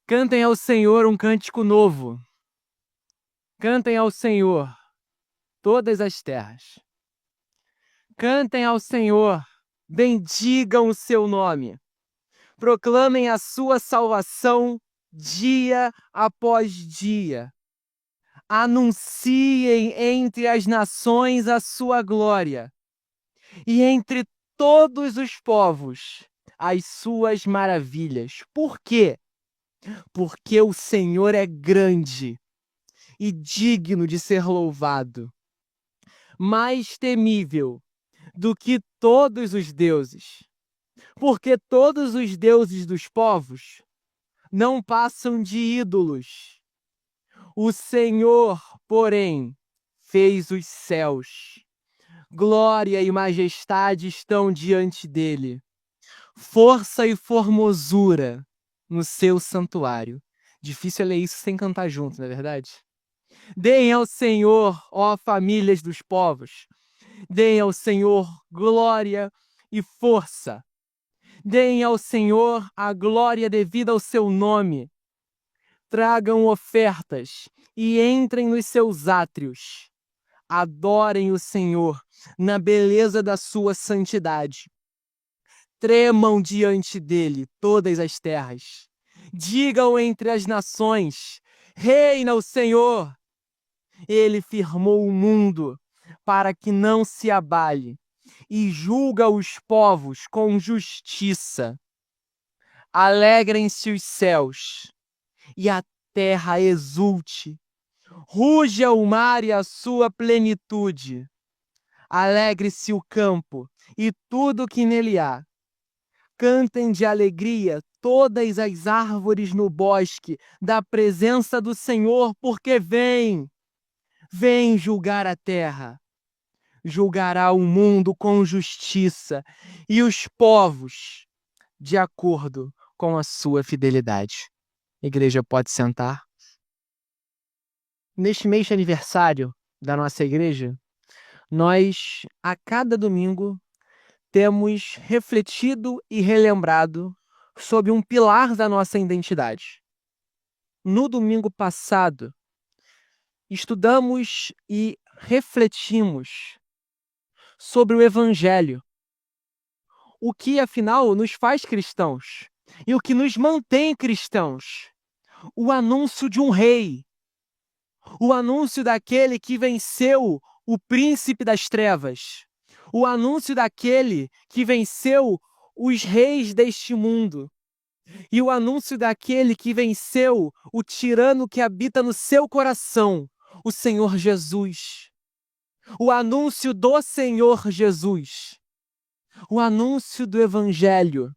Cantem ao Senhor um cântico novo. Cantem ao Senhor todas as terras. Cantem ao Senhor, bendigam o seu nome. Proclamem a sua salvação dia após dia. Anunciem entre as nações a sua glória e entre todos os povos as suas maravilhas. Por quê? Porque o Senhor é grande e digno de ser louvado, mais temível do que todos os deuses, porque todos os deuses dos povos não passam de ídolos. O Senhor, porém, fez os céus. Glória e majestade estão diante dele. Força e formosura no seu santuário. Difícil é ler isso sem cantar junto, não é verdade? Deem ao Senhor, ó famílias dos povos. Deem ao Senhor glória e força. Deem ao Senhor a glória devida ao seu nome. Tragam ofertas e entrem nos seus átrios. Adorem o Senhor na beleza da sua santidade. Tremam diante dele todas as terras. Digam entre as nações: reina o Senhor. Ele firmou o mundo para que não se abale e julga os povos com justiça. Alegrem-se os céus e a terra exulte. Ruja o mar e a sua plenitude. Alegre-se o campo e tudo que nele há. Cantem de alegria todas as árvores no bosque da presença do Senhor, porque vem julgar a terra. Julgará o mundo com justiça e os povos de acordo com a sua fidelidade. A igreja pode sentar. Neste mês de aniversário da nossa igreja, nós, a cada domingo, temos refletido e relembrado sobre um pilar da nossa identidade. No domingo passado, estudamos e refletimos sobre o Evangelho, o que, afinal, nos faz cristãos e o que nos mantém cristãos. O anúncio de um rei, o anúncio daquele que venceu o príncipe das trevas, o anúncio daquele que venceu os reis deste mundo e o anúncio daquele que venceu o tirano que habita no seu coração, o Senhor Jesus. O anúncio do Senhor Jesus. O anúncio do Evangelho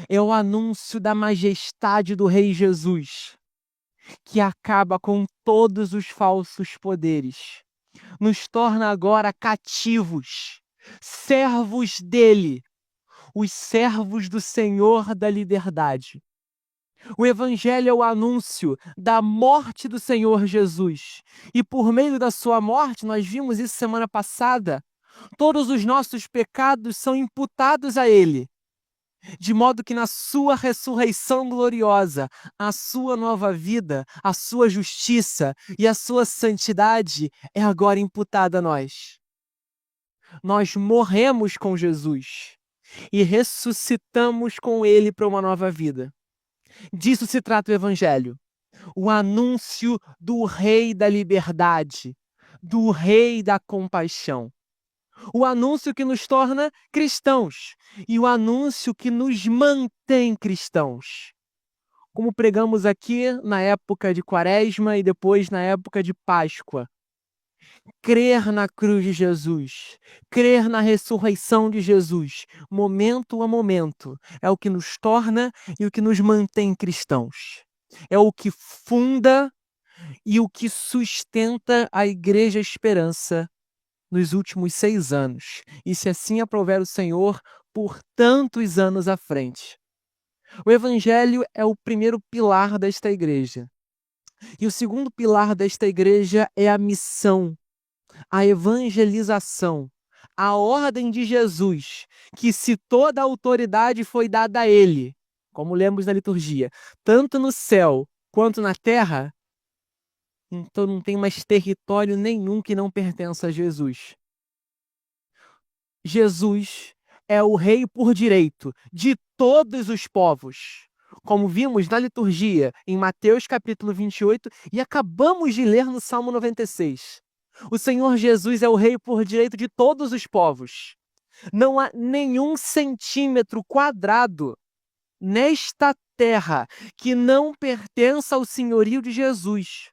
é o anúncio da majestade do Rei Jesus, que acaba com todos os falsos poderes. Nos torna agora cativos, servos dele, os servos do Senhor da liberdade. O Evangelho é o anúncio da morte do Senhor Jesus. E por meio da sua morte, nós vimos isso semana passada, todos os nossos pecados são imputados a ele. De modo que na sua ressurreição gloriosa, a sua nova vida, a sua justiça e a sua santidade é agora imputada a nós. Nós morremos com Jesus e ressuscitamos com ele para uma nova vida. Disso se trata o Evangelho. O anúncio do Rei da liberdade, do Rei da compaixão. O anúncio que nos torna cristãos e o anúncio que nos mantém cristãos. Como pregamos aqui na época de Quaresma e depois na época de Páscoa. Crer na cruz de Jesus, crer na ressurreição de Jesus, momento a momento, é o que nos torna e o que nos mantém cristãos. É o que funda e o que sustenta a Igreja Esperança nos últimos 6 anos, e se assim aprouver o Senhor, por tantos anos à frente. O Evangelho é o primeiro pilar desta igreja. E o segundo pilar desta igreja é a missão, a evangelização, a ordem de Jesus, que se toda a autoridade foi dada a ele, como lemos na liturgia, tanto no céu quanto na terra, então não tem mais território nenhum que não pertença a Jesus. Jesus é o rei por direito de todos os povos. Como vimos na liturgia em Mateus capítulo 28 e acabamos de ler no Salmo 96. O Senhor Jesus é o rei por direito de todos os povos. Não há nenhum centímetro quadrado nesta terra que não pertença ao senhorio de Jesus,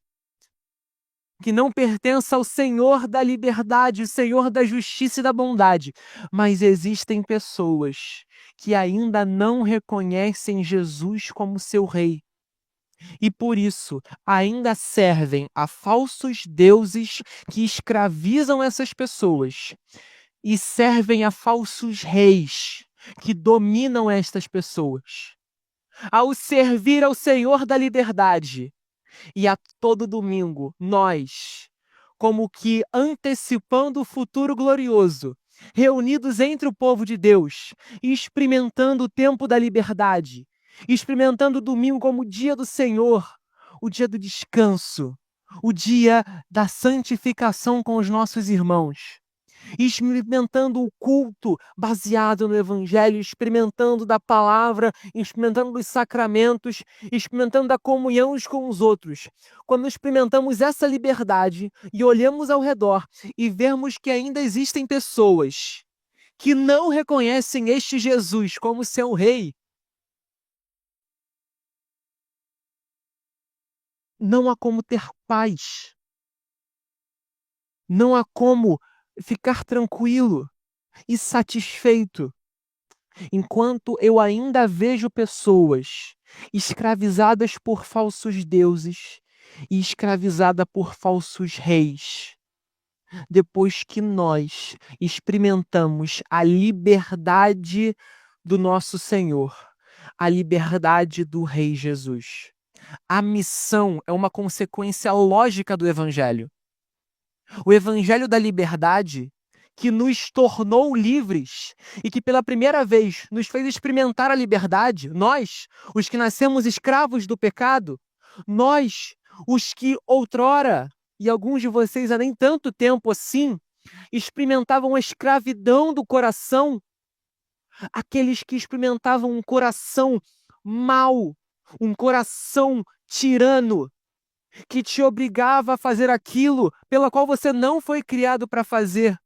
que não pertença ao Senhor da liberdade, o Senhor da justiça e da bondade. Mas existem pessoas que ainda não reconhecem Jesus como seu rei. E por isso ainda servem a falsos deuses que escravizam essas pessoas e servem a falsos reis que dominam estas pessoas. Ao servir ao Senhor da liberdade, e a todo domingo, nós, como que antecipando o futuro glorioso, reunidos entre o povo de Deus, experimentando o tempo da liberdade, experimentando o domingo como o dia do Senhor, o dia do descanso, o dia da santificação com os nossos irmãos, experimentando o culto baseado no Evangelho, experimentando da palavra, experimentando dos sacramentos, experimentando da comunhão uns com os outros. Quando experimentamos essa liberdade e olhamos ao redor e vemos que ainda existem pessoas que não reconhecem este Jesus como seu rei, não há como ter paz, não há como ficar tranquilo e satisfeito. Enquanto eu ainda vejo pessoas escravizadas por falsos deuses e escravizadas por falsos reis, depois que nós experimentamos a liberdade do nosso Senhor, a liberdade do Rei Jesus. A missão é uma consequência lógica do Evangelho. O Evangelho da liberdade que nos tornou livres e que pela primeira vez nos fez experimentar a liberdade, nós, os que nascemos escravos do pecado, nós, os que outrora, e alguns de vocês há nem tanto tempo assim, experimentavam a escravidão do coração, aqueles que experimentavam um coração mau, um coração tirano, que te obrigava a fazer aquilo pela qual você não foi criado para fazer.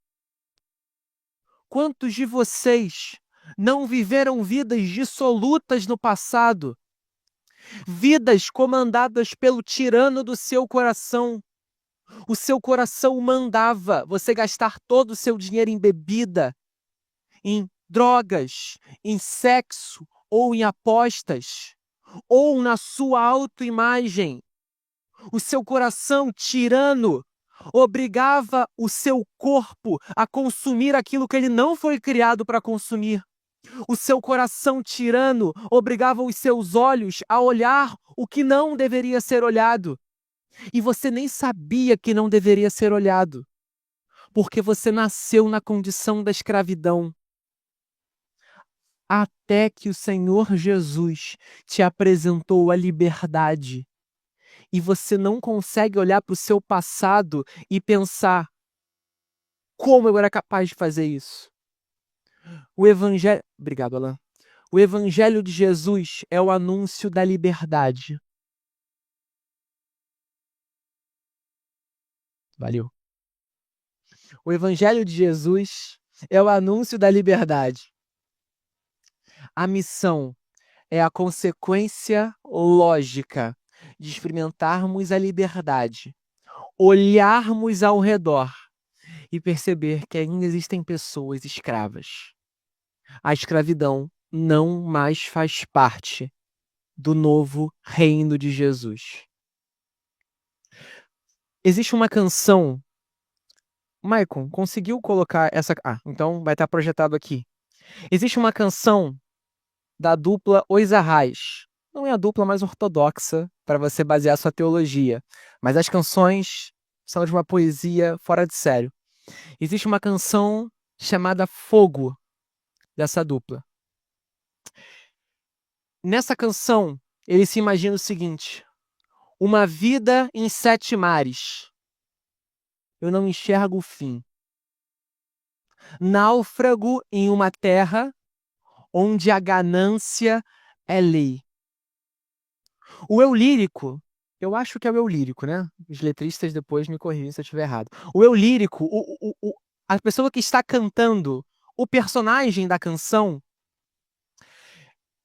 Quantos de vocês não viveram vidas dissolutas no passado? Vidas comandadas pelo tirano do seu coração. O seu coração mandava você gastar todo o seu dinheiro em bebida, em drogas, em sexo ou em apostas, ou na sua autoimagem. O seu coração tirano obrigava o seu corpo a consumir aquilo que ele não foi criado para consumir. O seu coração tirano obrigava os seus olhos a olhar o que não deveria ser olhado. E você nem sabia que não deveria ser olhado, porque você nasceu na condição da escravidão. Até que o Senhor Jesus te apresentou a liberdade. E você não consegue olhar para o seu passado e pensar: como eu era capaz de fazer isso? O Evangelho. Obrigado, Alan. O Evangelho de Jesus é o anúncio da liberdade. Valeu. O Evangelho de Jesus é o anúncio da liberdade. A missão é a consequência lógica de experimentarmos a liberdade, olharmos ao redor e perceber que ainda existem pessoas escravas. A escravidão não mais faz parte do novo reino de Jesus. Existe uma canção. Maicon, conseguiu colocar essa. Então vai estar projetado aqui. Existe uma canção da dupla Os Arrais. Não é a dupla mais ortodoxa para você basear sua teologia, mas as canções são de uma poesia fora de sério. Existe uma canção chamada Fogo, dessa dupla. Nessa canção, ele se imagina o seguinte: uma vida em 7 mares. Eu não enxergo o fim. Náufrago em uma terra onde a ganância é lei. O eu lírico, eu acho que é o eu lírico, né? Os letristas depois me corrigem se eu estiver errado. O eu lírico, a pessoa que está cantando, o personagem da canção,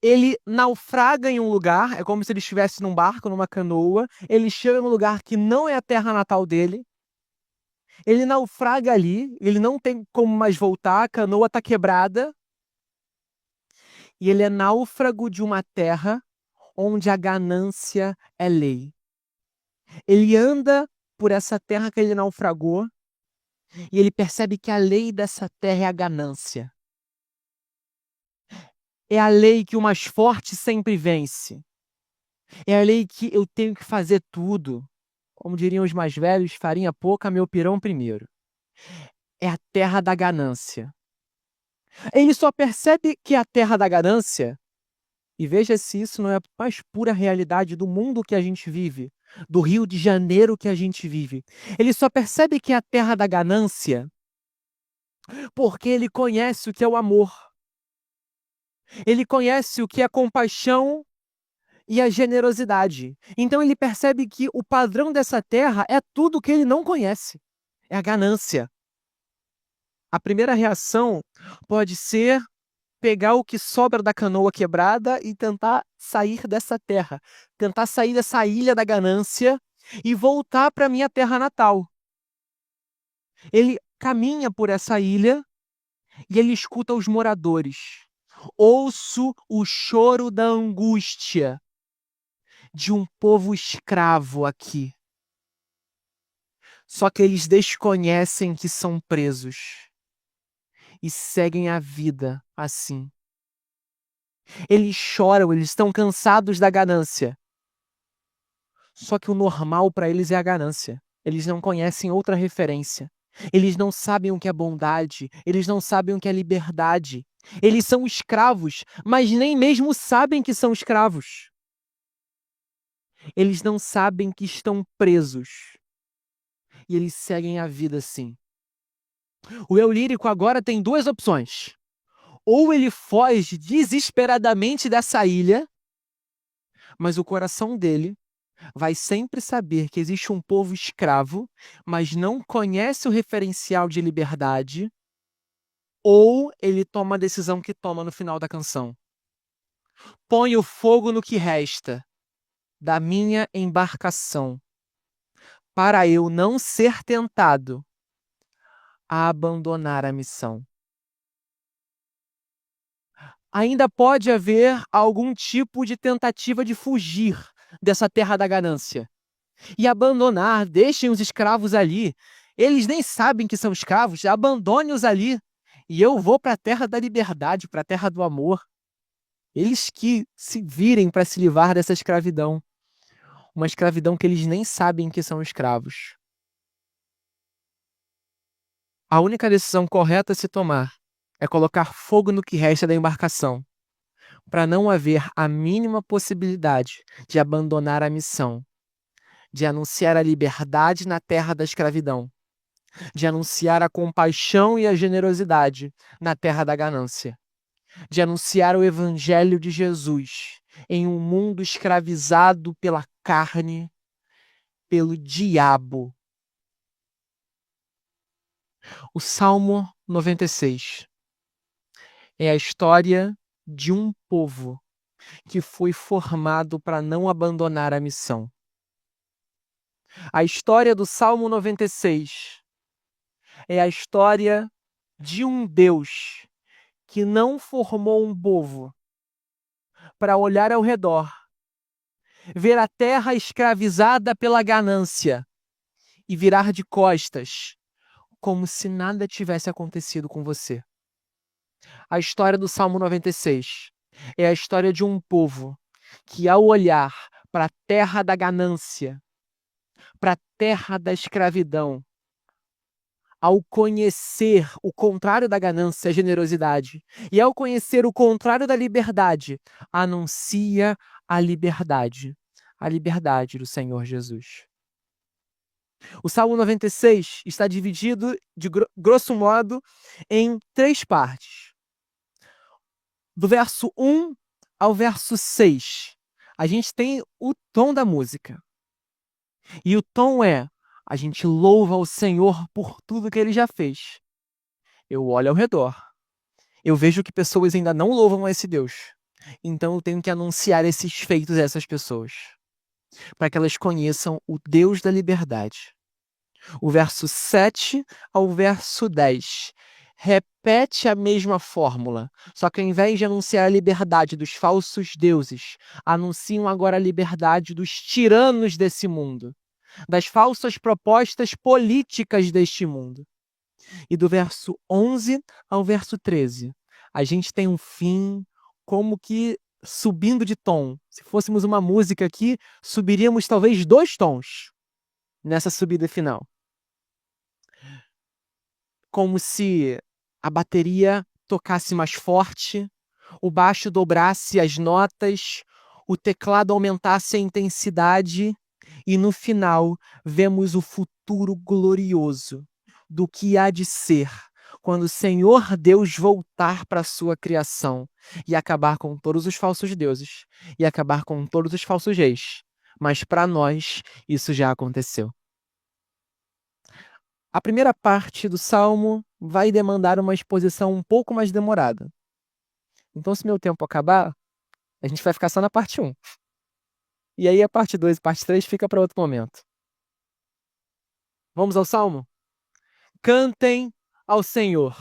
ele naufraga em um lugar, é como se ele estivesse num barco, numa canoa, ele chega num lugar que não é a terra natal dele, ele naufraga ali, ele não tem como mais voltar, a canoa está quebrada, e ele é náufrago de uma terra onde a ganância é lei. Ele anda por essa terra que ele naufragou e ele percebe que a lei dessa terra é a ganância. É a lei que o mais forte sempre vence. É a lei que eu tenho que fazer tudo. Como diriam os mais velhos, farinha pouca, meu pirão primeiro. É a terra da ganância. Ele só percebe que é a terra da ganância, e veja se isso não é a mais pura realidade do mundo que a gente vive, do Rio de Janeiro que a gente vive. Ele só percebe que é a terra da ganância porque ele conhece o que é o amor. Ele conhece o que é a compaixão e a generosidade. Então ele percebe que o padrão dessa terra é tudo que ele não conhece. É a ganância. A primeira reação pode ser pegar o que sobra da canoa quebrada e tentar sair dessa terra, tentar sair dessa ilha da ganância e voltar para minha terra natal. Ele caminha por essa ilha e ele escuta os moradores. Ouço o choro da angústia de um povo escravo aqui. Só que eles desconhecem que são presos e seguem a vida assim. Eles choram, eles estão cansados da ganância. Só que o normal para eles é a ganância. Eles não conhecem outra referência. Eles não sabem o que é bondade, eles não sabem o que é liberdade. Eles são escravos, mas nem mesmo sabem que são escravos. Eles não sabem que estão presos. E eles seguem a vida assim. O eu lírico agora tem 2 opções. Ou ele foge desesperadamente dessa ilha, mas o coração dele vai sempre saber que existe um povo escravo, mas não conhece o referencial de liberdade, ou ele toma a decisão que toma no final da canção. Põe o fogo no que resta da minha embarcação, para eu não ser tentado a abandonar a missão. Ainda pode haver algum tipo de tentativa de fugir dessa terra da ganância e abandonar, deixem os escravos ali. Eles nem sabem que são escravos, abandone-os ali. E eu vou para a terra da liberdade, para a terra do amor. Eles que se virem para se livrar dessa escravidão. Uma escravidão que eles nem sabem que são escravos. A única decisão correta a se tomar é colocar fogo no que resta da embarcação, para não haver a mínima possibilidade de abandonar a missão, de anunciar a liberdade na terra da escravidão, de anunciar a compaixão e a generosidade na terra da ganância, de anunciar o evangelho de Jesus em um mundo escravizado pela carne, pelo diabo. O Salmo 96 é a história de um povo que foi formado para não abandonar a missão. A história do Salmo 96 é a história de um Deus que não formou um povo para olhar ao redor, ver a terra escravizada pela ganância e virar de costas, como se nada tivesse acontecido com você. A história do Salmo 96 é a história de um povo que, ao olhar para a terra da ganância, para a terra da escravidão, ao conhecer o contrário da ganância, a generosidade, e ao conhecer o contrário da liberdade, anuncia a liberdade do Senhor Jesus. O Salmo 96 está dividido, de grosso modo, em 3 partes. Do verso 1 ao verso 6, a gente tem o tom da música. E o tom é: a gente louva o Senhor por tudo que Ele já fez. Eu olho ao redor, eu vejo que pessoas ainda não louvam a esse Deus. Então eu tenho que anunciar esses feitos a essas pessoas, para que elas conheçam o Deus da liberdade. O verso 7 ao verso 10 repete a mesma fórmula, só que ao invés de anunciar a liberdade dos falsos deuses, anunciam agora a liberdade dos tiranos desse mundo, das falsas propostas políticas deste mundo. E do verso 11 ao verso 13, a gente tem um fim como que subindo de tom. Se fôssemos uma música aqui, subiríamos talvez 2 tons nessa subida final. Como se a bateria tocasse mais forte, o baixo dobrasse as notas, o teclado aumentasse a intensidade e no final vemos o futuro glorioso do que há de ser quando o Senhor Deus voltar para a sua criação e acabar com todos os falsos deuses e acabar com todos os falsos reis. Mas para nós isso já aconteceu. A primeira parte do Salmo vai demandar uma exposição um pouco mais demorada. Então, se meu tempo acabar, a gente vai ficar só na parte 1. E aí a parte 2 e parte 3 fica para outro momento. Vamos ao Salmo? Cantem ao Senhor.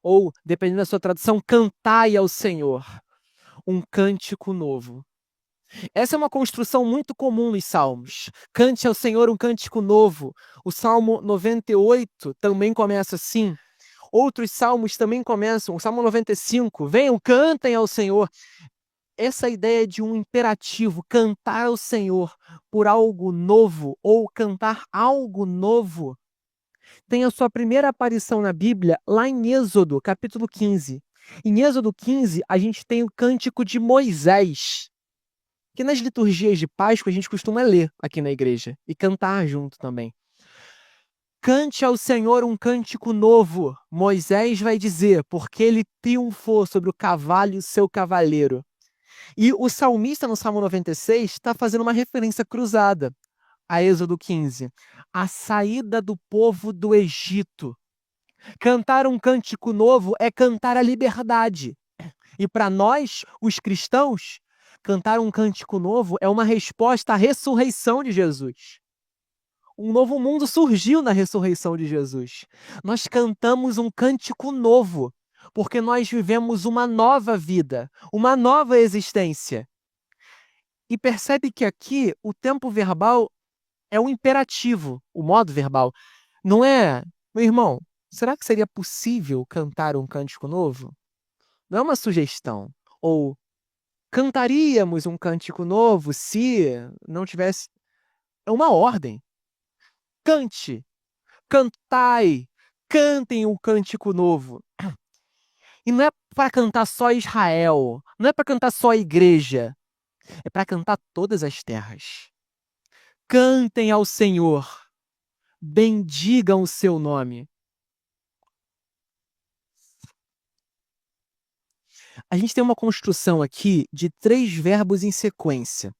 Ou, dependendo da sua tradução, cantai ao Senhor um cântico novo. Essa é uma construção muito comum nos Salmos. Cante ao Senhor um cântico novo. O Salmo 98 também começa assim. Outros salmos também começam. O Salmo 95, venham, cantem ao Senhor. Essa ideia de um imperativo, cantar ao Senhor por algo novo ou cantar algo novo, tem a sua primeira aparição na Bíblia lá em Êxodo, capítulo 15. Em Êxodo 15, a gente tem o cântico de Moisés, que nas liturgias de Páscoa a gente costuma ler aqui na igreja e cantar junto também. Cante ao Senhor um cântico novo, Moisés vai dizer, porque ele triunfou sobre o cavalo e o seu cavaleiro. E o salmista no Salmo 96 está fazendo uma referência cruzada a Êxodo 15, a saída do povo do Egito. Cantar um cântico novo é cantar a liberdade. E para nós, os cristãos, cantar um cântico novo é uma resposta à ressurreição de Jesus. Um novo mundo surgiu na ressurreição de Jesus. Nós cantamos um cântico novo, porque nós vivemos uma nova vida, uma nova existência. E percebe que aqui o tempo verbal é um imperativo, o modo verbal. Não é, meu irmão, será que seria possível cantar um cântico novo? Não é uma sugestão. Ou cantaríamos um cântico novo se não tivesse. É uma ordem. Cante, cantai, cantem um cântico novo. E não é para cantar só Israel, não é para cantar só a igreja, é para cantar todas as terras. Cantem ao Senhor, bendigam o seu nome. A gente tem uma construção aqui de 3 verbos em sequência.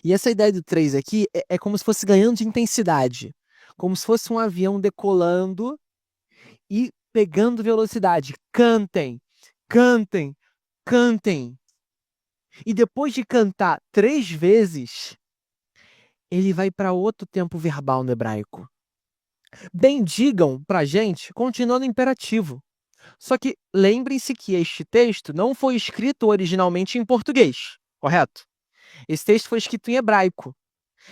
E essa ideia do 3 aqui é como se fosse ganhando de intensidade. Como se fosse um avião decolando e pegando velocidade. Cantem, cantem, cantem. E depois de cantar 3 vezes, ele vai para outro tempo verbal no hebraico. Bendigam para a gente continua no imperativo. Só que lembrem-se que este texto não foi escrito originalmente em português, correto? Esse texto foi escrito em hebraico.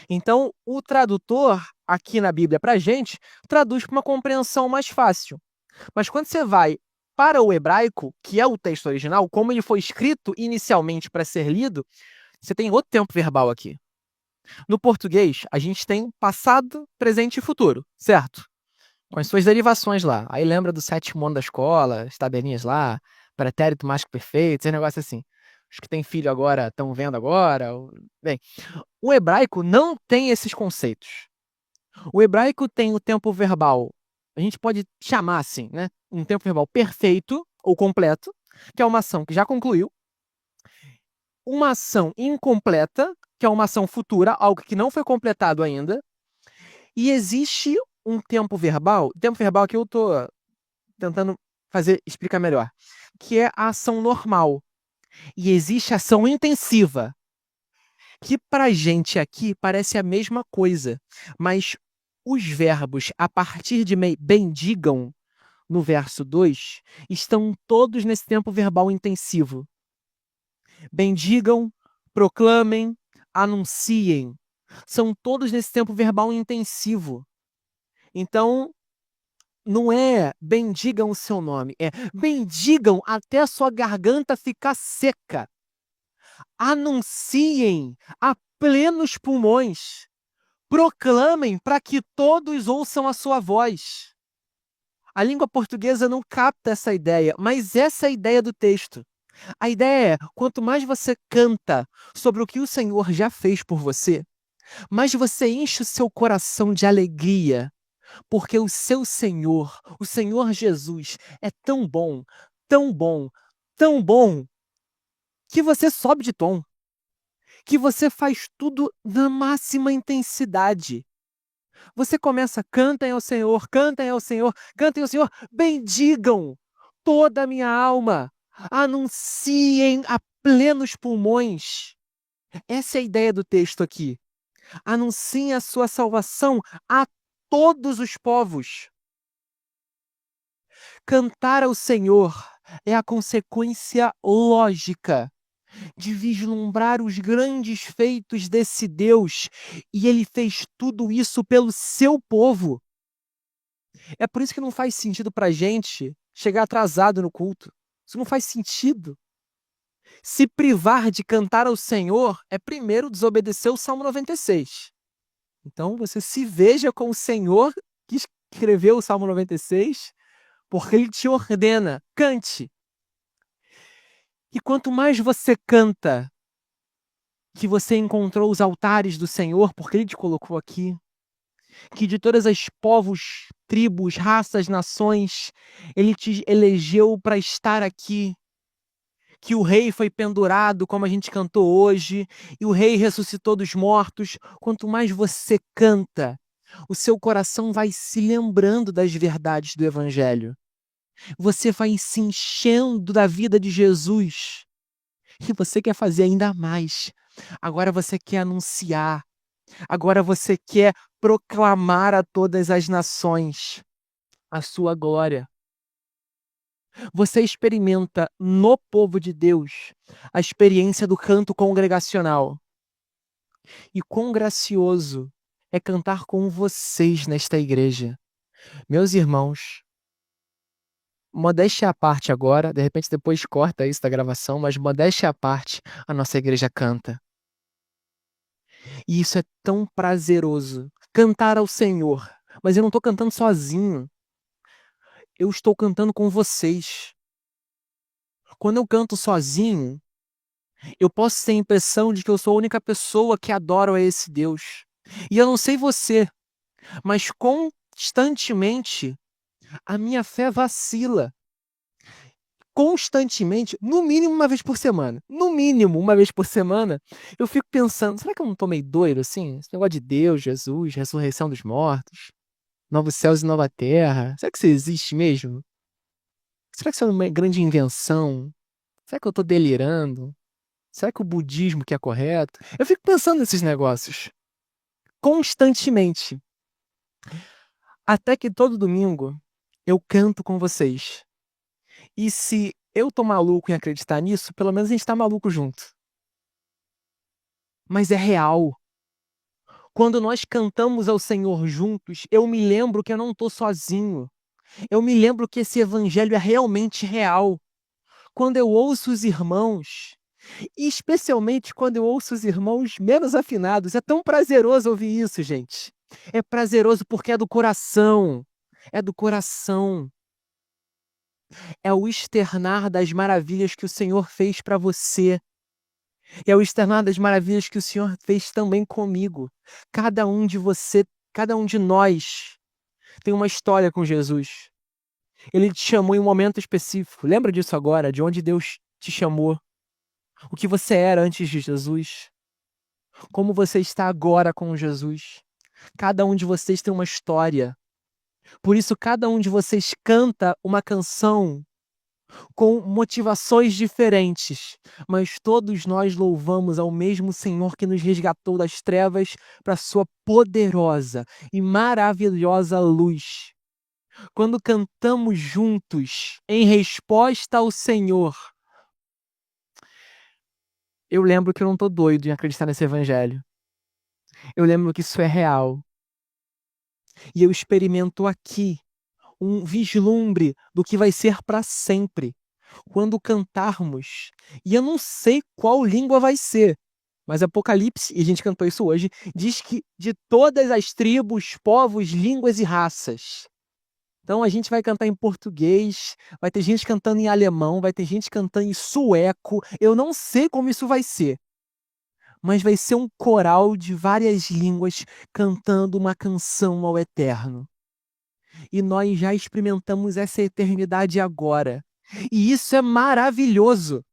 Então, o tradutor, aqui na Bíblia para a gente, traduz para uma compreensão mais fácil. Mas quando você vai para o hebraico, que é o texto original, como ele foi escrito inicialmente para ser lido, você tem outro tempo verbal aqui. No português, a gente tem passado, presente e futuro, certo? com as suas derivações lá. Aí lembra do sétimo ano da escola, as tabelinhas lá, pretérito mais que perfeito, esse negócio assim. Os que têm filho agora estão vendo agora. Bem, o hebraico não tem esses conceitos. O hebraico tem o tempo verbal, a gente pode chamar assim, né? Um tempo verbal perfeito ou completo, que é uma ação que já concluiu. Uma ação incompleta, que é uma ação futura, algo que não foi completado ainda. E existe um tempo verbal que eu tô tentando explicar melhor, que é a ação normal. E existe a ação intensiva, que pra gente aqui parece a mesma coisa, mas os verbos a partir de bendigam, no verso 2, estão todos nesse tempo verbal intensivo. Bendigam, proclamem, anunciem. São todos nesse tempo verbal intensivo. Então, não é bendigam o seu nome, é bendigam até a sua garganta ficar seca. Anunciem a plenos pulmões. Proclamem para que todos ouçam a sua voz. A língua portuguesa não capta essa ideia, mas essa é a ideia do texto. A ideia é, quanto mais você canta sobre o que o Senhor já fez por você, mais você enche o seu coração de alegria, porque o seu Senhor, o Senhor Jesus, é tão bom, tão bom, tão bom, que você sobe de tom, que você faz tudo na máxima intensidade. Você começa, cantem ao Senhor, cantem ao Senhor, cantem ao Senhor, bendigam toda a minha alma, anunciem a plenos pulmões. Essa é a ideia do texto aqui. Anunciem a sua salvação a todos os povos. Cantar ao Senhor é a consequência lógica de vislumbrar os grandes feitos desse Deus, e ele fez tudo isso pelo seu povo. É por isso que não faz sentido pra gente chegar atrasado no culto. Isso não faz sentido. Se privar de cantar ao Senhor é primeiro desobedecer o Salmo 96. Então você se veja com o Senhor que escreveu o Salmo 96, porque ele te ordena, cante. E quanto mais você canta, que você encontrou os altares do Senhor, porque ele te colocou aqui, que de todas as povos, tribos, raças, nações, ele te elegeu para estar aqui, que o rei foi pendurado, como a gente cantou hoje, e o rei ressuscitou dos mortos. Quanto mais você canta, o seu coração vai se lembrando das verdades do evangelho. Você vai se enchendo da vida de Jesus. E você quer fazer ainda mais. Agora você quer anunciar. Agora você quer proclamar a todas as nações a sua glória. Você experimenta no povo de Deus a experiência do canto congregacional. E quão gracioso é cantar com vocês nesta igreja. Meus irmãos, modéstia à parte agora, de repente depois corta isso da gravação, mas modéstia à parte, a nossa igreja canta. E isso é tão prazeroso. Cantar ao Senhor. Mas eu não estou cantando sozinho. Eu estou cantando com vocês. Quando eu canto sozinho, eu posso ter a impressão de que eu sou a única pessoa que adora a esse Deus. E eu não sei você, mas constantemente a minha fé vacila. Constantemente, no mínimo uma vez por semana. No mínimo uma vez por semana, eu fico pensando, será que eu não tô meio doido assim? Esse negócio de Deus, Jesus, ressurreição dos mortos, novos céus e nova terra. Será que isso existe mesmo? Será que isso é uma grande invenção? Será que eu tô delirando? Será que o budismo que é correto? Eu fico pensando nesses negócios constantemente. Até que todo domingo eu canto com vocês. E se eu tô maluco em acreditar nisso, pelo menos a gente tá maluco junto. Mas é real. Quando nós cantamos ao Senhor juntos, eu me lembro que eu não tô sozinho. Eu me lembro que esse evangelho é realmente real. Quando eu ouço os irmãos, e especialmente quando eu ouço os irmãos menos afinados, é tão prazeroso ouvir isso, gente. É prazeroso porque é do coração. é do coração. É o externar das maravilhas que o Senhor fez para você. É o externar das maravilhas que o Senhor fez também comigo. Cada um de você, cada um de nós tem uma história com Jesus. Ele te chamou em um momento específico. Lembra disso agora, de onde Deus te chamou, o que você era antes de Jesus, como você está agora com Jesus. Cada um de vocês tem uma história. Por isso, cada um de vocês canta uma canção com motivações diferentes, mas todos nós louvamos ao mesmo Senhor que nos resgatou das trevas para sua poderosa e maravilhosa luz. Quando cantamos juntos em resposta ao Senhor, eu lembro que eu não tô doido em acreditar nesse evangelho. Eu lembro que isso é real. E eu experimento aqui um vislumbre do que vai ser para sempre quando cantarmos. E eu não sei qual língua vai ser, mas Apocalipse, e a gente cantou isso hoje, diz que de todas as tribos, povos, línguas e raças. Então a gente vai cantar em português, vai ter gente cantando em alemão, vai ter gente cantando em sueco. Eu não sei como isso vai ser, mas vai ser um coral de várias línguas cantando uma canção ao Eterno. E nós já experimentamos essa eternidade agora. E isso é maravilhoso.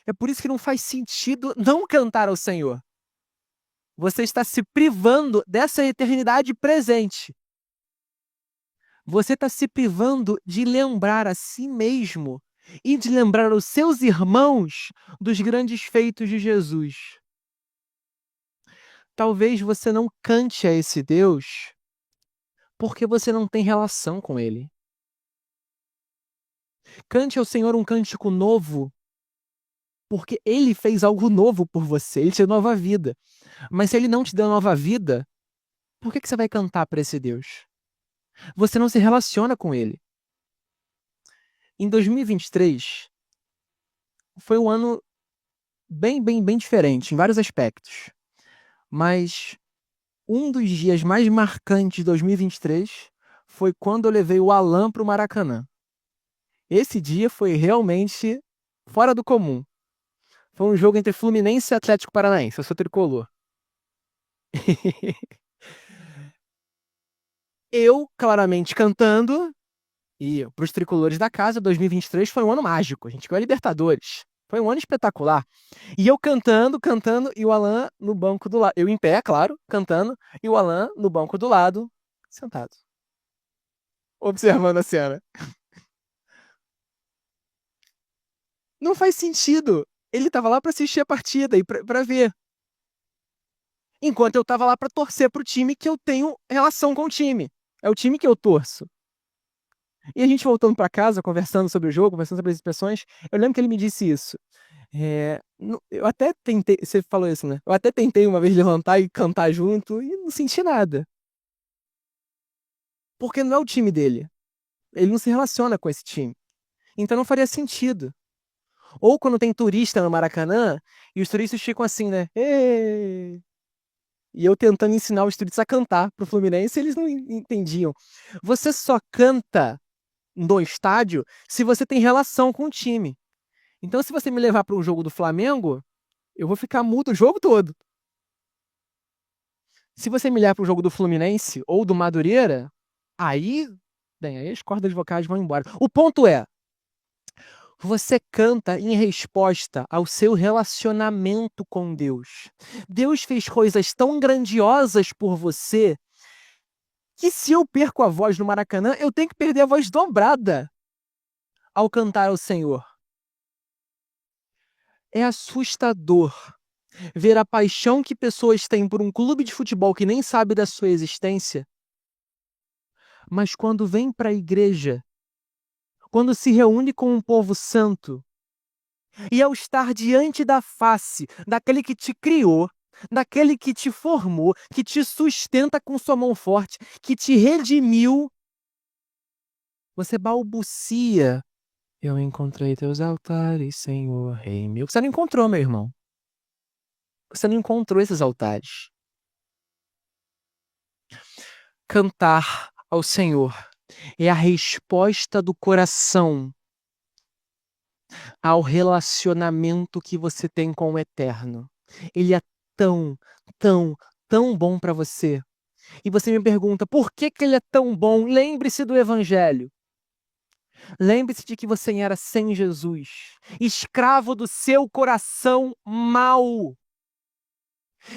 É por isso que não faz sentido não cantar ao Senhor. Você está se privando dessa eternidade presente. Você está se privando de lembrar a si mesmo e de lembrar aos seus irmãos dos grandes feitos de Jesus. Talvez você não cante a esse Deus porque você não tem relação com ele. Cante ao Senhor um cântico novo porque ele fez algo novo por você, ele te deu nova vida. Mas se ele não te deu nova vida, por que você vai cantar para esse Deus? Você não se relaciona com ele. Em 2023, foi um ano bem diferente, em vários aspectos. Mas um dos dias mais marcantes de 2023 foi quando eu levei o Alan para o Maracanã. Esse dia foi realmente fora do comum. Foi um jogo entre Fluminense e Atlético Paranaense, eu sou tricolor. Eu, claramente, cantando, e para os tricolores da casa, 2023 foi um ano mágico. A gente ganhou a Libertadores. Foi um ano espetacular. E eu cantando, e o Alan no banco do lado. Eu em pé, claro, cantando, e o Alan no banco do lado, sentado, observando a cena. Não faz sentido. Ele tava lá para assistir a partida e para ver. Enquanto eu tava lá para torcer pro time que eu tenho relação com o time. É o time que eu torço. E a gente voltando para casa, conversando sobre o jogo, conversando sobre as expressões, eu lembro que ele me disse isso. Eu até tentei, você falou isso, né? Eu até tentei uma vez levantar e cantar junto e não senti nada. Porque não é o time dele. Ele não se relaciona com esse time. Então não faria sentido. Ou quando tem turista no Maracanã e os turistas ficam assim, né? Êêê! E eu tentando ensinar os turistas a cantar pro Fluminense, eles não entendiam. Você só canta no estádio se você tem relação com o time. Então, se você me levar para um jogo do Flamengo, eu vou ficar mudo o jogo todo. Se você me levar para o jogo do Fluminense ou do Madureira, aí, bem, aí as cordas vocais vão embora. O ponto é, você canta em resposta ao seu relacionamento com Deus. Deus fez coisas tão grandiosas por você que se eu perco a voz no Maracanã, eu tenho que perder a voz dobrada ao cantar ao Senhor. É assustador ver a paixão que pessoas têm por um clube de futebol que nem sabe da sua existência, mas quando vem para a igreja, quando se reúne com um povo santo, e ao estar diante da face daquele que te criou, daquele que te formou, que te sustenta com sua mão forte, que te redimiu, você balbucia: eu encontrei teus altares, Senhor, Rei meu. Você não encontrou, meu irmão. Você não encontrou esses altares. Cantar ao Senhor É a resposta do coração ao relacionamento que você tem com o Eterno. Ele é tão, tão, tão bom para você. E você me pergunta, por que que ele é tão bom? Lembre-se do Evangelho. Lembre-se de que você era sem Jesus, escravo do seu coração mau,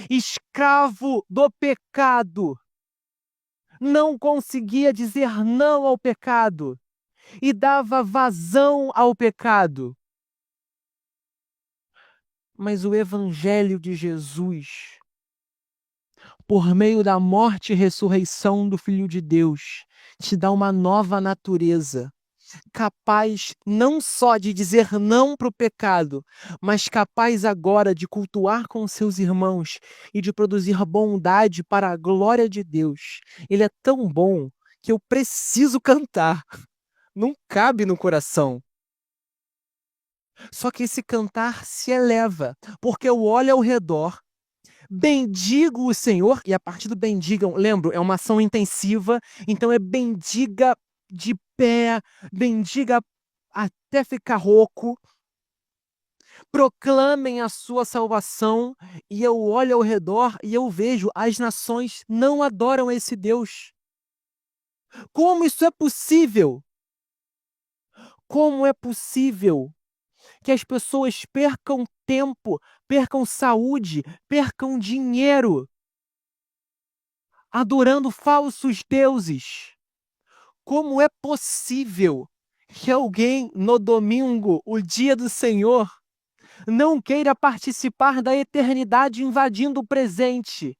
escravo do pecado. Não conseguia dizer não ao pecado e dava vazão ao pecado. Mas o Evangelho de Jesus, por meio da morte e ressurreição do Filho de Deus, te dá uma nova natureza, capaz não só de dizer não para o pecado, mas capaz agora de cultuar com seus irmãos e de produzir bondade para a glória de Deus. Ele é tão bom que eu preciso cantar. Não cabe no coração. Só que esse cantar se eleva, porque eu olho ao redor, bendigo o Senhor, e a partir do bendigam, lembro, é uma ação intensiva, então é bendiga de pé, bendiga até ficar rouco, proclamem a sua salvação, e eu olho ao redor e eu vejo as nações não adoram esse Deus. Como isso é possível? Como é possível que as pessoas percam tempo, percam saúde, percam dinheiro, adorando falsos deuses? Como é possível que alguém no domingo, o dia do Senhor, não queira participar da eternidade invadindo o presente?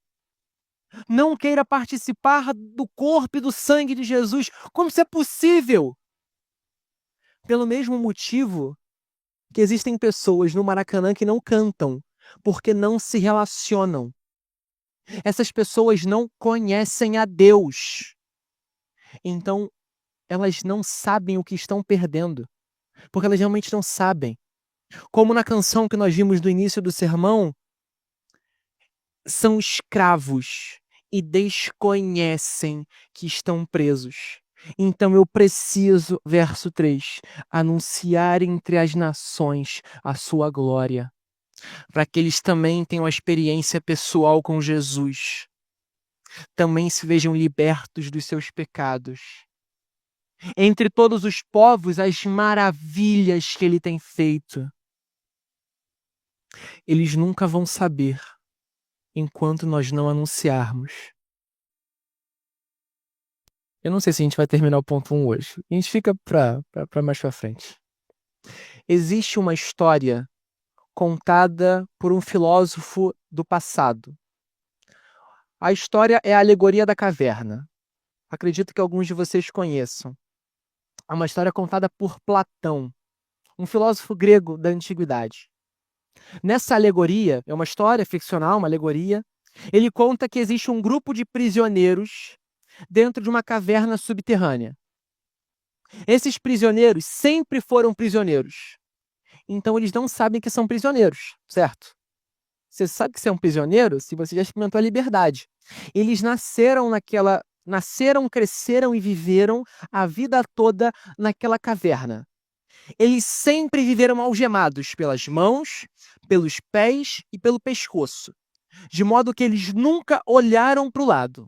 Não queira participar do corpo e do sangue de Jesus? Como isso é possível? Pelo mesmo motivo que existem pessoas no Maracanã que não cantam, porque não se relacionam. Essas pessoas não conhecem a Deus. Então, elas não sabem o que estão perdendo, porque elas realmente não sabem. Como na canção que nós vimos do início do sermão, são escravos e desconhecem que estão presos. Então eu preciso, verso 3, anunciar entre as nações a sua glória, para que eles também tenham a experiência pessoal com Jesus, também se vejam libertos dos seus pecados. Entre todos os povos, as maravilhas que ele tem feito. Eles nunca vão saber enquanto nós não anunciarmos. Eu não sei se a gente vai terminar o ponto 1 hoje. A gente fica para mais para frente. Existe uma história contada por um filósofo do passado. A história é a alegoria da caverna. Acredito que alguns de vocês conheçam. É uma história contada por Platão, um filósofo grego da antiguidade. Nessa alegoria, é uma história ficcional, uma alegoria, ele conta que existe um grupo de prisioneiros dentro de uma caverna subterrânea. Esses prisioneiros sempre foram prisioneiros. Então eles não sabem que são prisioneiros, certo? Você sabe que você é um prisioneiro se você já experimentou a liberdade. Eles nasceram, cresceram e viveram a vida toda naquela caverna. Eles sempre viveram algemados pelas mãos, pelos pés e pelo pescoço, de modo que eles nunca olharam para o lado.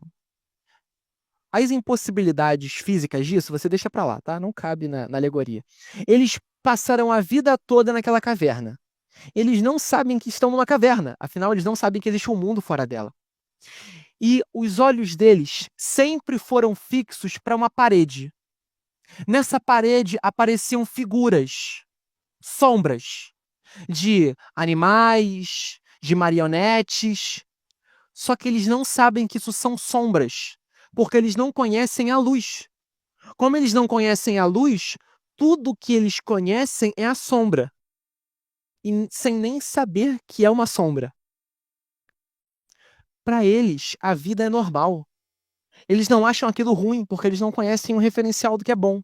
As impossibilidades físicas disso, você deixa para lá, tá? Não cabe na alegoria. Eles passaram a vida toda naquela caverna. Eles não sabem que estão numa caverna, afinal eles não sabem que existe um mundo fora dela. E os olhos deles sempre foram fixos para uma parede. Nessa parede apareciam figuras, sombras, de animais, de marionetes. Só que eles não sabem que isso são sombras, porque eles não conhecem a luz. Como eles não conhecem a luz, tudo que eles conhecem é a sombra. E sem nem saber que é uma sombra. Para eles, a vida é normal. Eles não acham aquilo ruim, porque eles não conhecem um referencial do que é bom.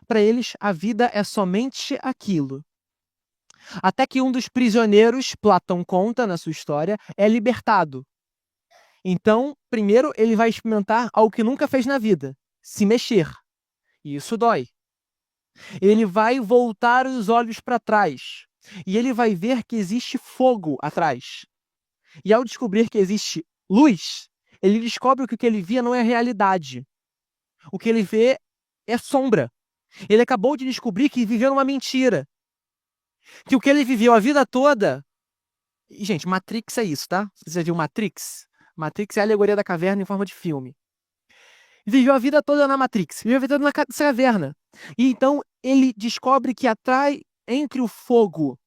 Para eles, a vida é somente aquilo. Até que um dos prisioneiros, Platão conta na sua história, é libertado. Então, primeiro ele vai experimentar algo que nunca fez na vida: se mexer. E isso dói. Ele vai voltar os olhos para trás. E ele vai ver que existe fogo atrás. E ao descobrir que existe luz, ele descobre que o que ele via não é realidade. O que ele vê é sombra. Ele acabou de descobrir que viveu numa mentira. Que o que ele viveu a vida toda... E, gente, Matrix é isso, tá? Você já viu Matrix? Matrix é a alegoria da caverna em forma de filme. Viveu a vida toda na Matrix. Viveu a vida toda na caverna. E então ele descobre que atrás, entre o fogo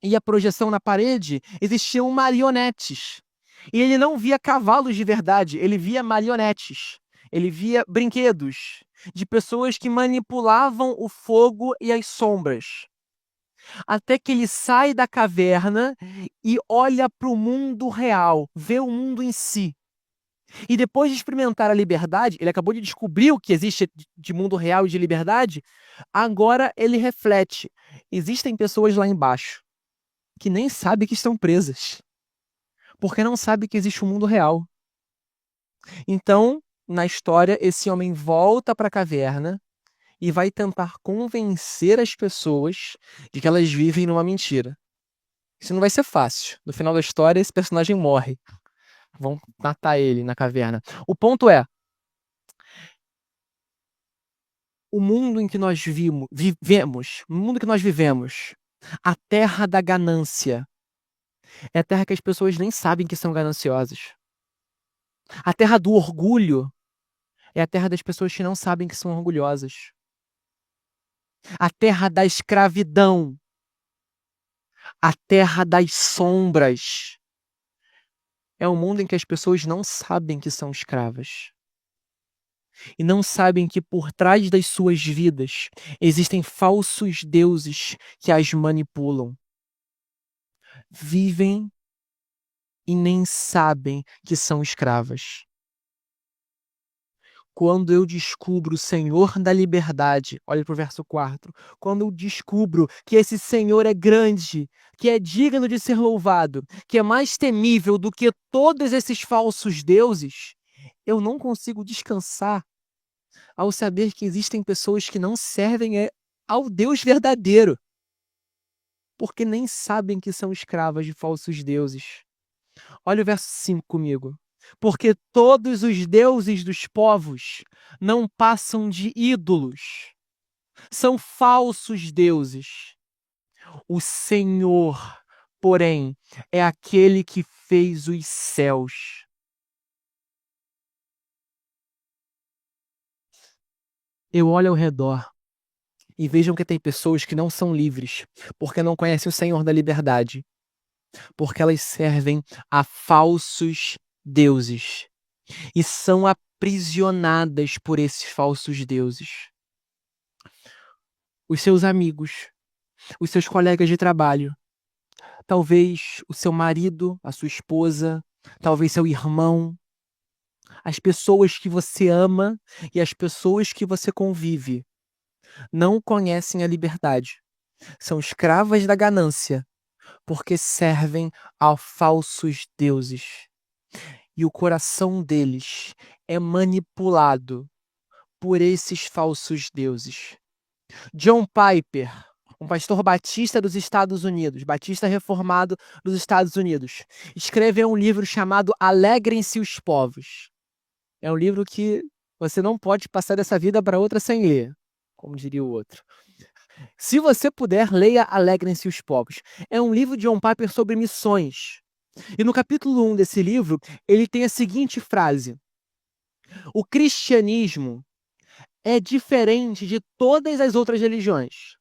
e a projeção na parede, existiam marionetes. E ele não via cavalos de verdade, ele via marionetes. Ele via brinquedos de pessoas que manipulavam o fogo e as sombras. Até que ele sai da caverna e olha para o mundo real, vê o mundo em si. E depois de experimentar a liberdade, ele acabou de descobrir o que existe de mundo real e de liberdade, agora ele reflete. Existem pessoas lá embaixo que nem sabem que estão presas, porque não sabem que existe um mundo real. Então, na história, esse homem volta para a caverna e vai tentar convencer as pessoas de que elas vivem numa mentira. Isso não vai ser fácil. No final da história, esse personagem morre. Vão matar ele na caverna. O ponto é, o mundo em que nós vivemos, o mundo que nós vivemos, a terra da ganância, é a terra que as pessoas nem sabem que são gananciosas. A terra do orgulho é a terra das pessoas que não sabem que são orgulhosas. A terra da escravidão, a terra das sombras, é o mundo em que as pessoas não sabem que são escravas. E não sabem que por trás das suas vidas existem falsos deuses que as manipulam. Vivem e nem sabem que são escravas. Quando eu descubro o Senhor da liberdade, olha para o verso 4, quando eu descubro que esse Senhor é grande, que é digno de ser louvado, que é mais temível do que todos esses falsos deuses, eu não consigo descansar ao saber que existem pessoas que não servem ao Deus verdadeiro, porque nem sabem que são escravas de falsos deuses. Olha o verso 5 comigo. Porque todos os deuses dos povos não passam de ídolos. São falsos deuses. O Senhor, porém, é aquele que fez os céus. Eu olho ao redor e vejam que tem pessoas que não são livres, porque não conhecem o Senhor da liberdade, porque elas servem a falsos deuses e são aprisionadas por esses falsos deuses. Os seus amigos, os seus colegas de trabalho, talvez o seu marido, a sua esposa, talvez seu irmão, as pessoas que você ama e as pessoas que você convive não conhecem a liberdade. São escravas da ganância, porque servem a falsos deuses. E o coração deles é manipulado por esses falsos deuses. John Piper, um pastor batista dos Estados Unidos, batista reformado dos Estados Unidos, escreveu um livro chamado Alegrem-se os Povos. É um livro que você não pode passar dessa vida para outra sem ler, como diria o outro. Se você puder, leia Alegrem-se os Povos. É um livro de John Piper sobre missões. E no capítulo 1 desse livro, ele tem a seguinte frase: o cristianismo é diferente de todas as outras religiões,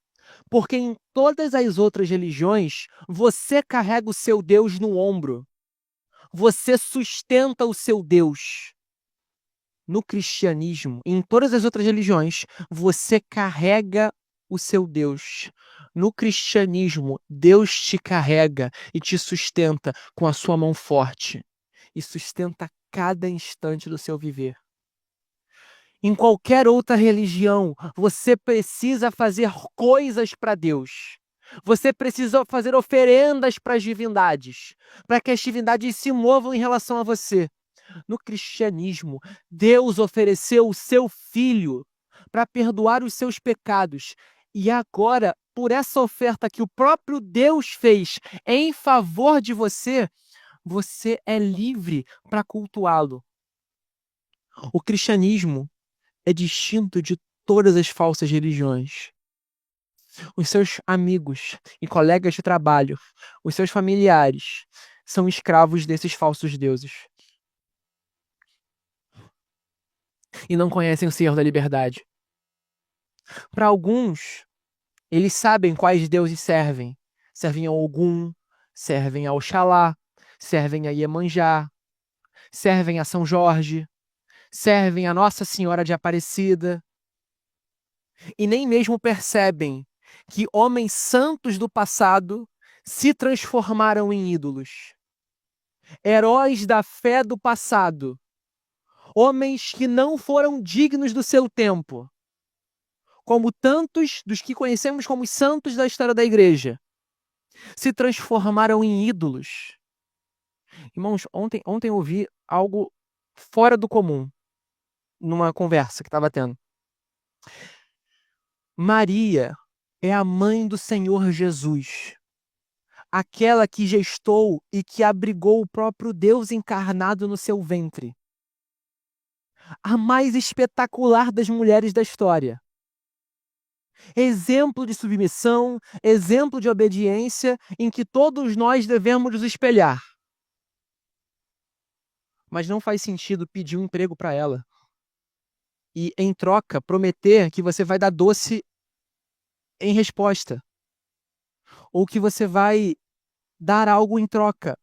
porque em todas as outras religiões, você carrega o seu Deus no ombro, você sustenta o seu Deus. No cristianismo, em todas as outras religiões, você carrega o seu Deus. No cristianismo, Deus te carrega e te sustenta com a sua mão forte e sustenta cada instante do seu viver. Em qualquer outra religião, você precisa fazer coisas para Deus. Você precisa fazer oferendas para as divindades, para que as divindades se movam em relação a você. No cristianismo, Deus ofereceu o seu Filho para perdoar os seus pecados. E agora, por essa oferta que o próprio Deus fez em favor de você, você é livre para cultuá-lo. O cristianismo é distinto de todas as falsas religiões. Os seus amigos e colegas de trabalho, os seus familiares, são escravos desses falsos deuses. E não conhecem o Senhor da liberdade. Para alguns, eles sabem quais deuses servem. Servem a Ogum, servem a Oxalá, servem a Iemanjá, servem a São Jorge, servem a Nossa Senhora de Aparecida. E nem mesmo percebem que homens santos do passado se transformaram em ídolos. Heróis da fé do passado. Homens que não foram dignos do seu tempo. Como tantos dos que conhecemos como os santos da história da igreja, se transformaram em ídolos. Irmãos, ontem eu ouvi algo fora do comum numa conversa que estava tendo. Maria é a mãe do Senhor Jesus, aquela que gestou e que abrigou o próprio Deus encarnado no seu ventre. A mais espetacular das mulheres da história. Exemplo de submissão, exemplo de obediência em que todos nós devemos nos espelhar. Mas não faz sentido pedir um emprego para ela e, em troca, prometer que você vai dar doce em resposta ou que você vai dar algo em troca.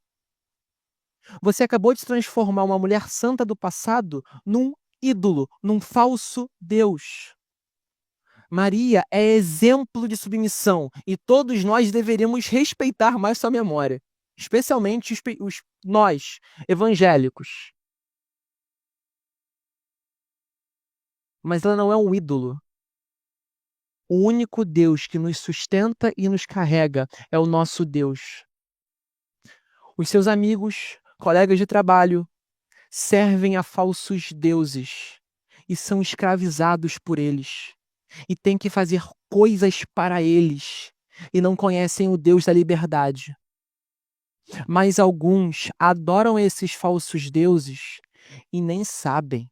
Você acabou de transformar uma mulher santa do passado num ídolo, num falso Deus. Maria é exemplo de submissão e todos nós deveríamos respeitar mais sua memória, especialmente nós, evangélicos. Mas ela não é um ídolo. O único Deus que nos sustenta e nos carrega é o nosso Deus. Os seus amigos, colegas de trabalho, servem a falsos deuses e são escravizados por eles. E têm que fazer coisas para eles e não conhecem o Deus da liberdade. Mas alguns adoram esses falsos deuses e nem sabem.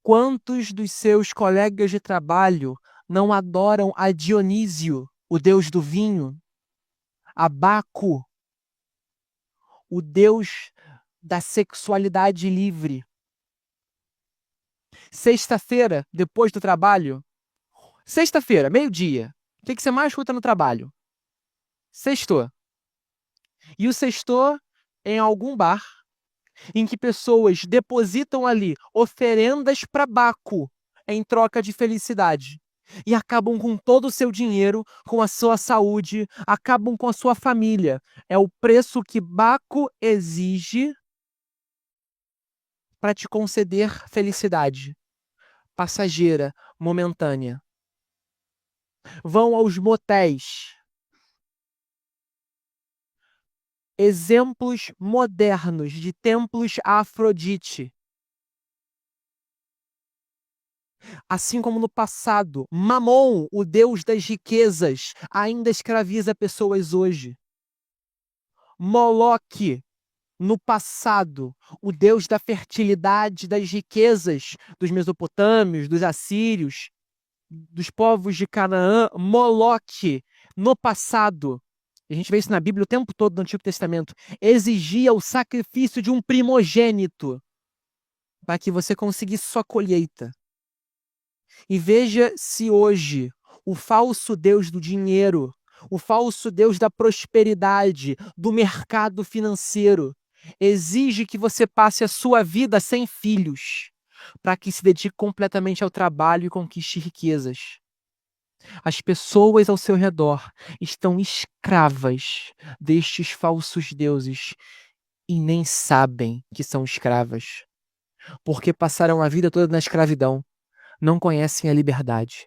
Quantos dos seus colegas de trabalho não adoram a Dionísio, o deus do vinho, a Baco, o deus da sexualidade livre? Sexta-feira, depois do trabalho, sexta-feira, meio-dia, o que você mais escuta no trabalho? Sextou. E o sextou em algum bar em que pessoas depositam ali oferendas para Baco em troca de felicidade. E acabam com todo o seu dinheiro, com a sua saúde, acabam com a sua família. É o preço que Baco exige para te conceder felicidade passageira, momentânea. Vão aos motéis. Exemplos modernos de templos a Afrodite. Assim como no passado, Mamon, o deus das riquezas, ainda escraviza pessoas hoje. Moloque, no passado, o deus da fertilidade, das riquezas dos mesopotâmios, dos assírios, dos povos de Canaã. Moloque, no passado, a gente vê isso na Bíblia o tempo todo no Antigo Testamento, exigia o sacrifício de um primogênito para que você conseguisse sua colheita. E veja se hoje o falso Deus do dinheiro, o falso Deus da prosperidade, do mercado financeiro, exige que você passe a sua vida sem filhos, para que se dedique completamente ao trabalho e conquiste riquezas. As pessoas ao seu redor estão escravas destes falsos deuses e nem sabem que são escravas, porque passaram a vida toda na escravidão. Não conhecem a liberdade.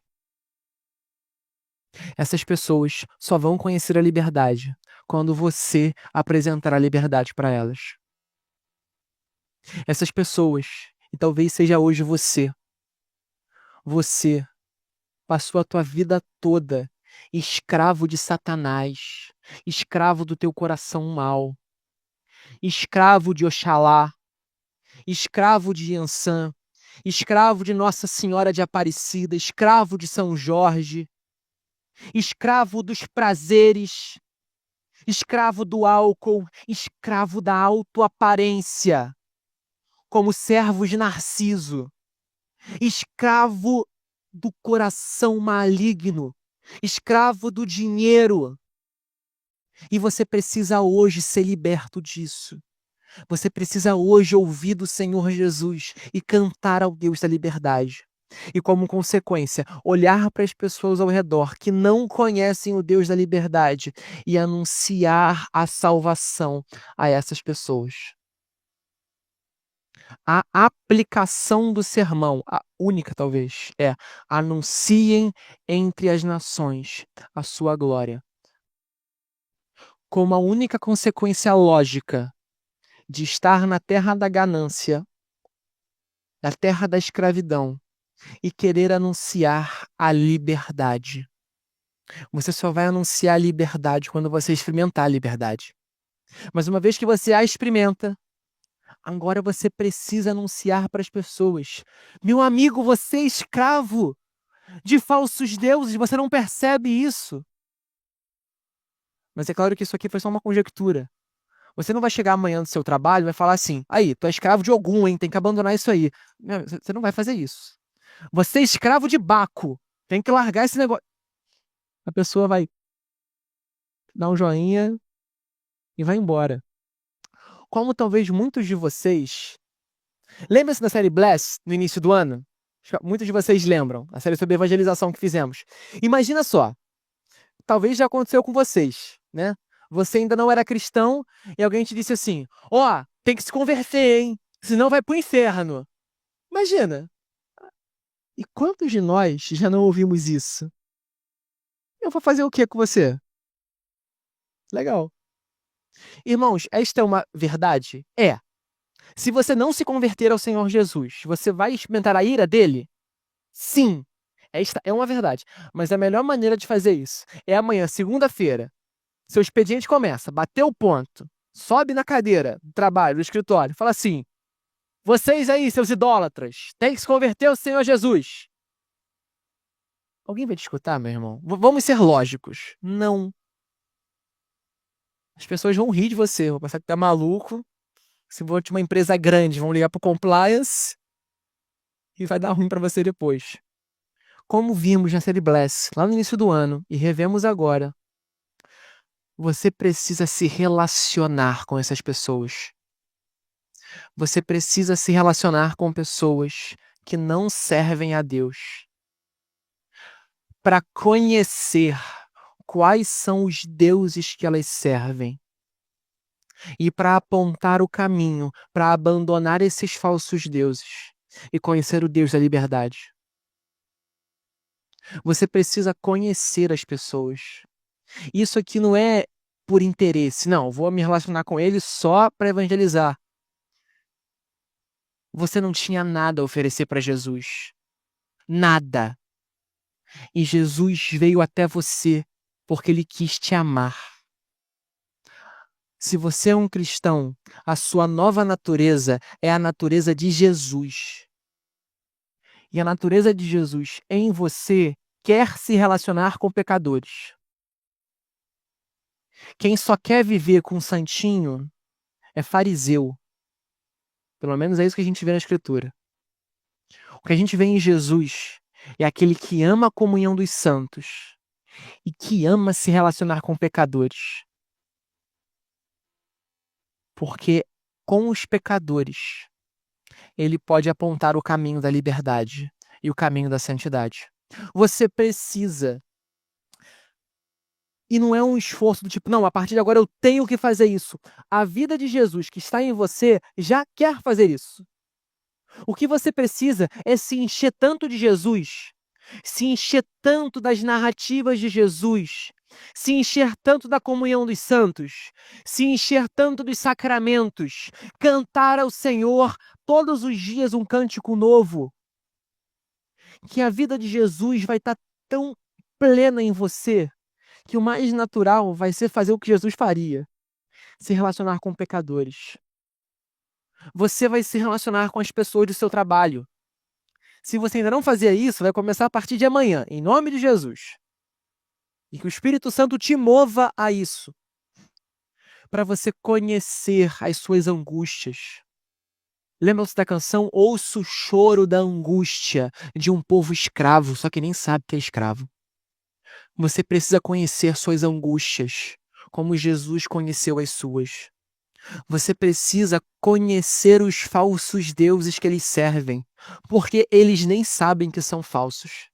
Essas pessoas só vão conhecer a liberdade quando você apresentar a liberdade para elas. Essas pessoas, e talvez seja hoje você, Você passou a tua vida toda escravo de Satanás, escravo do teu coração mau, escravo de Oxalá, escravo de Iansã, escravo de Nossa Senhora de Aparecida, escravo de São Jorge, escravo dos prazeres, escravo do álcool, escravo da autoaparência, como servos de Narciso, escravo do coração maligno, escravo do dinheiro. E você precisa hoje ser liberto disso. Você precisa hoje ouvir do Senhor Jesus e cantar ao Deus da liberdade. E como consequência, olhar para as pessoas ao redor que não conhecem o Deus da liberdade e anunciar a salvação a essas pessoas. A aplicação do sermão, a única talvez, é: anunciem entre as nações a sua glória. Como a única consequência lógica de estar na terra da ganância, na terra da escravidão, e querer anunciar a liberdade. Você só vai anunciar a liberdade quando você experimentar a liberdade. Mas uma vez que você a experimenta, agora você precisa anunciar para as pessoas: meu amigo, você é escravo de falsos deuses, você não percebe isso. Mas é claro que isso aqui foi só uma conjectura. Você não vai chegar amanhã no seu trabalho e vai falar assim: aí, tu é escravo de Ogum, hein? Tem que abandonar isso aí. Não, você não vai fazer isso. Você é escravo de Baco. Tem que largar esse negócio. A pessoa vai dar um joinha e vai embora. Como talvez muitos de vocês... Lembra-se da série Bless, no início do ano? Muitos de vocês lembram. A série sobre evangelização que fizemos. Imagina só. Talvez já aconteceu com vocês, né? Você ainda não era cristão e alguém te disse assim: ó, tem que se converter, hein? Senão vai pro inferno. Imagina. E quantos de nós já não ouvimos isso? Eu vou fazer o que com você? Legal. Irmãos, esta é uma verdade? É. Se você não se converter ao Senhor Jesus, você vai experimentar a ira dele? Sim. Esta é uma verdade. Mas a melhor maneira de fazer isso é amanhã, segunda-feira. Seu expediente começa, bateu o ponto, sobe na cadeira do trabalho, do escritório, fala assim: vocês aí, seus idólatras, têm que se converter ao Senhor Jesus. Alguém vai te escutar, meu irmão? Vamos ser lógicos. Não. As pessoas vão rir de você, vão pensar que tá maluco. Se for de uma empresa grande, vão ligar pro compliance e vai dar ruim para você depois. Como vimos na série Bless, lá no início do ano, e revemos agora, você precisa se relacionar com essas pessoas. Você precisa se relacionar com pessoas que não servem a Deus, para conhecer quais são os deuses que elas servem e para apontar o caminho para abandonar esses falsos deuses e conhecer o Deus da liberdade. Você precisa conhecer as pessoas. Isso aqui não é por interesse, não, vou me relacionar com ele só para evangelizar. Você não tinha nada a oferecer para Jesus. Nada. E Jesus veio até você porque ele quis te amar. Se você é um cristão, a sua nova natureza é a natureza de Jesus. E a natureza de Jesus em você quer se relacionar com pecadores. Quem só quer viver com um santinho é fariseu. Pelo menos é isso que a gente vê na Escritura. O que a gente vê em Jesus é aquele que ama a comunhão dos santos e que ama se relacionar com pecadores. Porque com os pecadores, ele pode apontar o caminho da liberdade e o caminho da santidade. Você precisa. E não é um esforço do tipo, não, a partir de agora eu tenho que fazer isso. A vida de Jesus que está em você já quer fazer isso. O que você precisa é se encher tanto de Jesus, se encher tanto das narrativas de Jesus, se encher tanto da comunhão dos santos, se encher tanto dos sacramentos, cantar ao Senhor todos os dias um cântico novo, que a vida de Jesus vai estar tão plena em você que o mais natural vai ser fazer o que Jesus faria: se relacionar com pecadores. Você vai se relacionar com as pessoas do seu trabalho. Se você ainda não fazia isso, vai começar a partir de amanhã, em nome de Jesus. E que o Espírito Santo te mova a isso, para você conhecer as suas angústias. Lembra-se da canção Ouço o Choro da Angústia, de um povo escravo, só que nem sabe que é escravo. Você precisa conhecer suas angústias, como Jesus conheceu as suas. Você precisa conhecer os falsos deuses que eles servem, porque eles nem sabem que são falsos.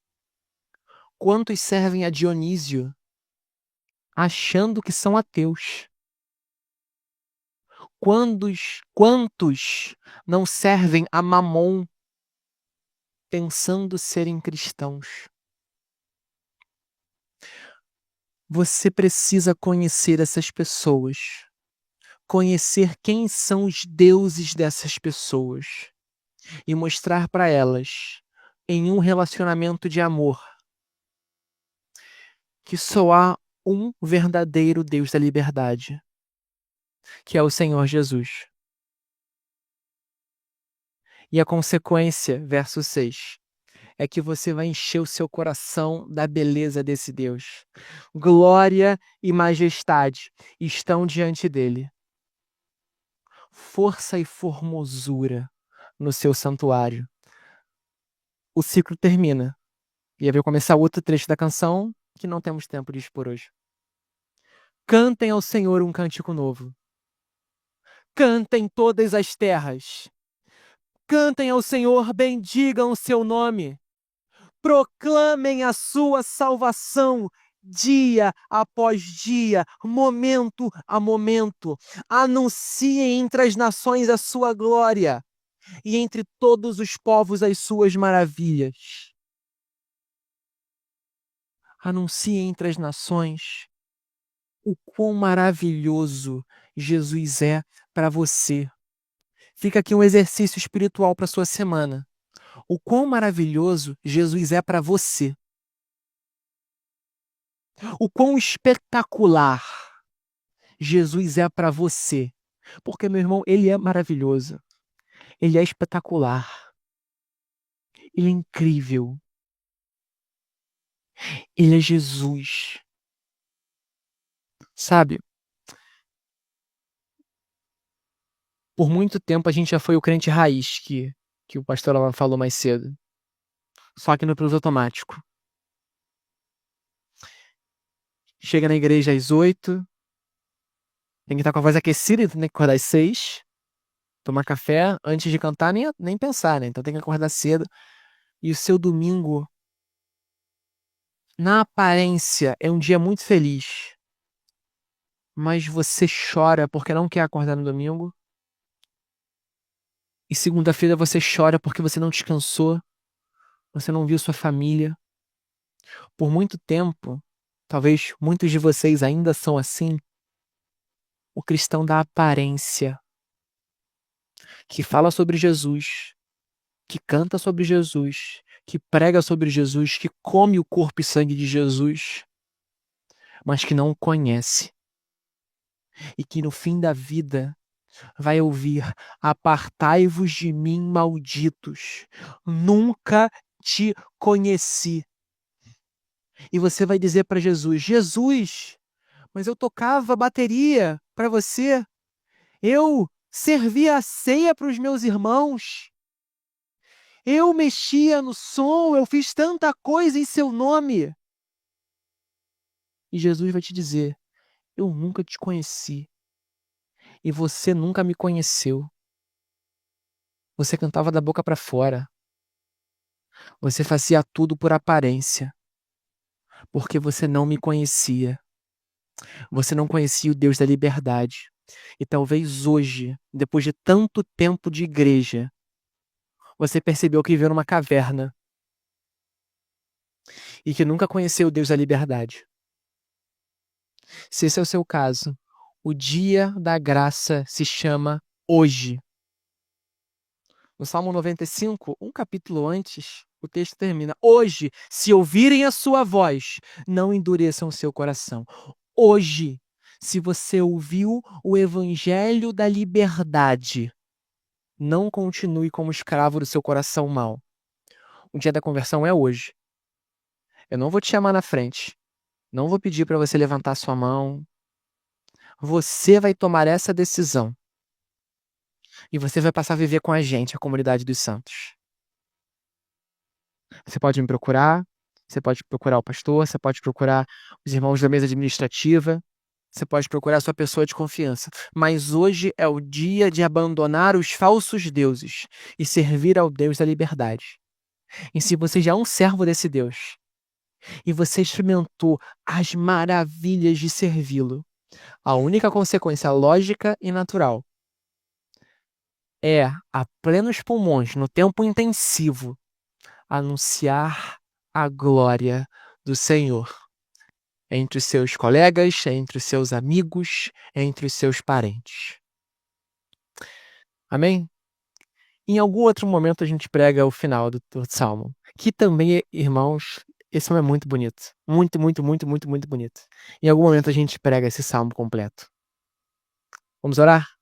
Quantos servem a Dionísio, achando que são ateus? Quantos não servem a Mamon, pensando serem cristãos? Você precisa conhecer essas pessoas, conhecer quem são os deuses dessas pessoas e mostrar para elas, em um relacionamento de amor, que só há um verdadeiro Deus da liberdade, que é o Senhor Jesus. E a consequência, verso 6, é que você vai encher o seu coração da beleza desse Deus. Glória e majestade estão diante dele. Força e formosura no seu santuário. O ciclo termina. E aí vai começar outro trecho da canção que não temos tempo de expor hoje. Cantem ao Senhor um cântico novo. Cantem todas as terras. Cantem ao Senhor, bendigam o seu nome. Proclamem a sua salvação dia após dia, momento a momento. Anunciem entre as nações a sua glória e entre todos os povos as suas maravilhas. Anunciem entre as nações o quão maravilhoso Jesus é para você. Fica aqui um exercício espiritual para sua semana. O quão maravilhoso Jesus é para você. O quão espetacular Jesus é para você. Porque, meu irmão, ele é maravilhoso. Ele é espetacular. Ele é incrível. Ele é Jesus. Sabe? Por muito tempo a gente já foi o crente raiz que o pastor Alan falou mais cedo. Só que no piloto automático. Chega na igreja às 8, tem que estar com a voz aquecida, então tem que acordar às 6, tomar café antes de cantar, nem pensar, né? Então tem que acordar cedo. E o seu domingo, na aparência, é um dia muito feliz. Mas você chora porque não quer acordar no domingo. E segunda-feira você chora porque você não descansou, você não viu sua família. Por muito tempo, talvez muitos de vocês ainda são assim, o cristão da aparência, que fala sobre Jesus, que canta sobre Jesus, que prega sobre Jesus, que come o corpo e sangue de Jesus, mas que não o conhece. E que no fim da vida vai ouvir: apartai-vos de mim, malditos, nunca te conheci. E você vai dizer para Jesus: Jesus, mas eu tocava bateria para você, eu servia a ceia para os meus irmãos, eu mexia no som, eu fiz tanta coisa em seu nome. E Jesus vai te dizer: eu nunca te conheci. E você nunca me conheceu. Você cantava da boca para fora. Você fazia tudo por aparência. Porque você não me conhecia. Você não conhecia o Deus da liberdade. E talvez hoje, depois de tanto tempo de igreja, você percebeu que viveu numa caverna e que nunca conheceu o Deus da liberdade. Se esse é o seu caso, o dia da graça se chama hoje. No Salmo 95, um capítulo antes, o texto termina: Hoje, se ouvirem a sua voz, não endureçam o seu coração. Hoje, se você ouviu o evangelho da liberdade, não continue como escravo do seu coração mau. O dia da conversão é hoje. Eu não vou te chamar na frente. Não vou pedir para você levantar sua mão. Você vai tomar essa decisão. E você vai passar a viver com a gente, a comunidade dos santos. Você pode me procurar, você pode procurar o pastor, você pode procurar os irmãos da mesa administrativa, você pode procurar a sua pessoa de confiança. Mas hoje é o dia de abandonar os falsos deuses e servir ao Deus da liberdade. E se você já é um servo desse Deus e você experimentou as maravilhas de servi-lo, a única consequência lógica e natural é, a plenos pulmões, no tempo intensivo, anunciar a glória do Senhor entre os seus colegas, entre os seus amigos, entre os seus parentes. Amém? Em algum outro momento a gente prega o final do Salmo, que também, irmãos, esse salmo é muito bonito. Muito, muito, muito, muito, muito bonito. Em algum momento a gente prega esse salmo completo. Vamos orar?